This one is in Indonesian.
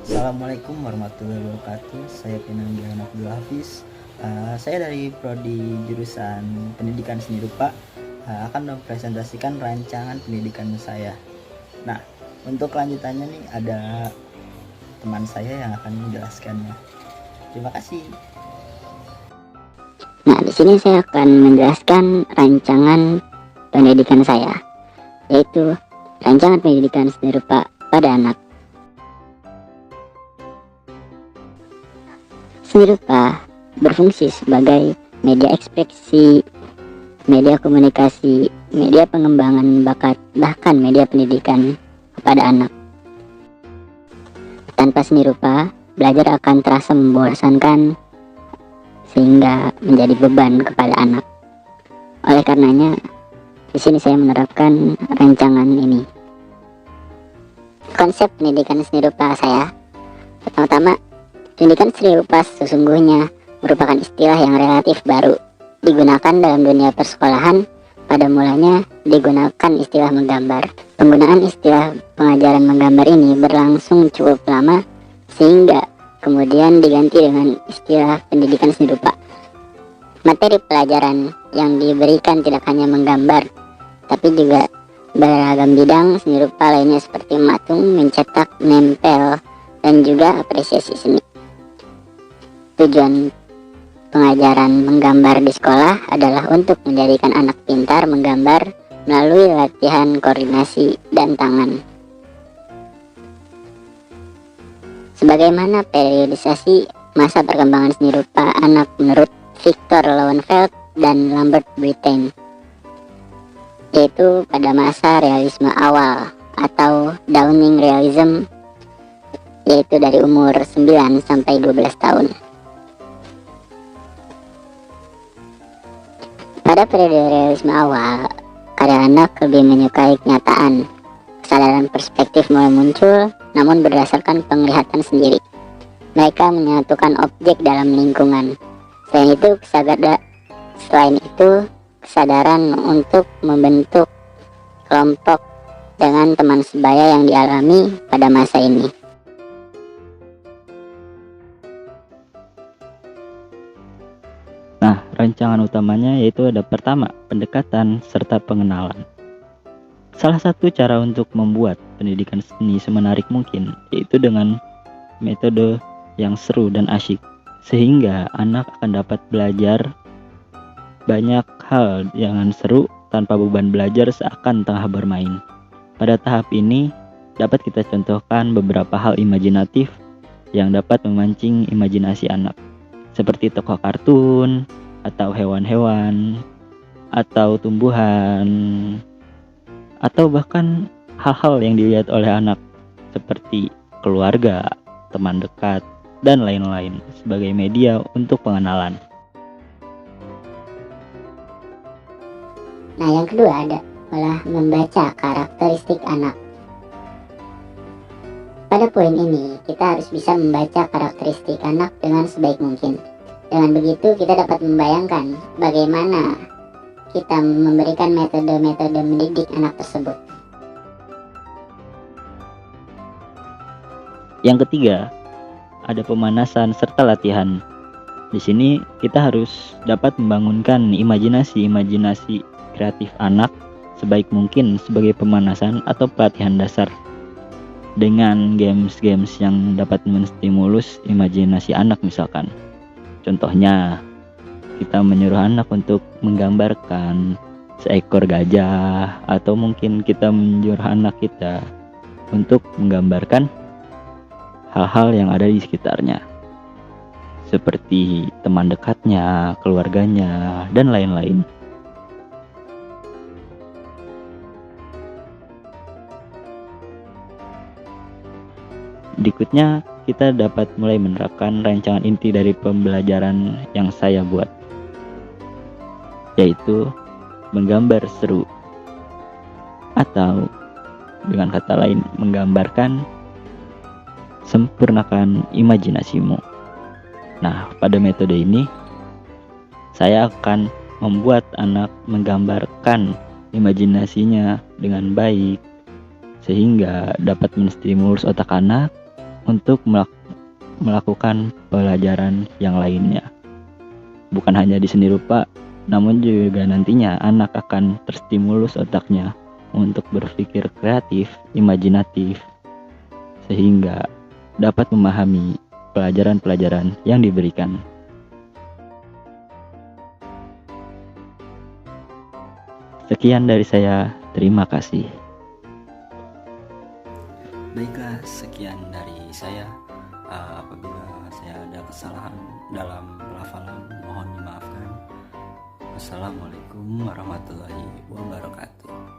Assalamualaikum warahmatullahi wabarakatuh. Saya Pinanggilan Abdul Hafiz. Saya dari prodi jurusan Pendidikan Seni Rupa akan mempresentasikan rancangan pendidikan saya. Nah, untuk kelanjutannya nih ada teman saya yang akan menjelaskannya. Terima kasih. Nah, di sini saya akan menjelaskan rancangan pendidikan saya, yaitu rancangan pendidikan seni rupa pada anak. Seni rupa berfungsi sebagai media ekspresi, media komunikasi, media pengembangan bakat, bahkan media pendidikan kepada anak. Tanpa seni rupa, belajar akan terasa membosankan sehingga menjadi beban kepada anak. Oleh karenanya, di sini saya menerapkan rancangan ini. Konsep pendidikan seni rupa saya, pertama-tama, pendidikan seni rupa sesungguhnya merupakan istilah yang relatif baru digunakan dalam dunia persekolahan. Pada mulanya digunakan istilah menggambar. Penggunaan istilah pengajaran menggambar ini berlangsung cukup lama sehingga kemudian diganti dengan istilah pendidikan seni rupa. Materi pelajaran yang diberikan tidak hanya menggambar, tapi juga beragam bidang seni rupa lainnya seperti matung, mencetak, menempel, dan juga apresiasi seni. Tujuan pengajaran menggambar di sekolah adalah untuk menjadikan anak pintar menggambar melalui latihan koordinasi dan tangan. Sebagaimana periodisasi masa perkembangan seni rupa anak menurut Victor Lowenfeld dan Lambert Brittain, yaitu pada masa realisme awal atau dawning realism, yaitu dari umur 9 sampai 12 tahun. Pada periode realisme awal, karya anak lebih menyukai kenyataan. Kesadaran perspektif mulai muncul, namun berdasarkan penglihatan sendiri. Mereka menyatukan objek dalam lingkungan. Selain itu, kesadaran untuk membentuk kelompok dengan teman sebaya yang dialami pada masa ini. Nah, rancangan utamanya yaitu ada pertama, pendekatan serta pengenalan. Salah satu cara untuk membuat pendidikan seni semenarik mungkin yaitu dengan metode yang seru dan asyik, sehingga anak akan dapat belajar banyak hal yang seru tanpa beban belajar seakan tengah bermain. Pada tahap ini dapat kita contohkan beberapa hal imajinatif yang dapat memancing imajinasi anak, seperti tokoh kartun, atau hewan-hewan, atau tumbuhan, atau bahkan hal-hal yang dilihat oleh anak seperti keluarga, teman dekat, dan lain-lain sebagai media untuk pengenalan. Nah, yang kedua adalah membaca karakteristik anak. Pada poin ini, kita harus bisa membaca karakteristik anak dengan sebaik mungkin. Dengan begitu, kita dapat membayangkan bagaimana kita memberikan metode-metode mendidik anak tersebut. Yang ketiga, ada pemanasan serta latihan. Di sini kita harus dapat membangunkan imajinasi kreatif anak sebaik mungkin sebagai pemanasan atau pelatihan dasar dengan games-games yang dapat menstimulus imajinasi anak. Misalkan contohnya, kita menyuruh anak untuk menggambarkan seekor gajah, atau mungkin kita menyuruh anak kita untuk menggambarkan hal-hal yang ada di sekitarnya, seperti teman dekatnya, keluarganya, dan lain-lain. Berikutnya, kita dapat mulai menerapkan rancangan inti dari pembelajaran yang saya buat, yaitu menggambar seru, atau dengan kata lain, menggambarkan sempurnakan imajinasimu. Nah, pada metode ini saya akan membuat anak menggambarkan imajinasinya dengan baik, sehingga dapat menstimulus otak anak untuk melakukan pelajaran yang lainnya. Bukan hanya di seni rupa, namun juga nantinya anak akan terstimulus otaknya untuk berpikir kreatif, imajinatif, sehingga dapat memahami pelajaran-pelajaran yang diberikan. Sekian dari saya, terima kasih. Baiklah, sekian dari saya. Apabila saya ada kesalahan dalam pelafalan, mohon dimaafkan. Wassalamualaikum warahmatullahi wabarakatuh.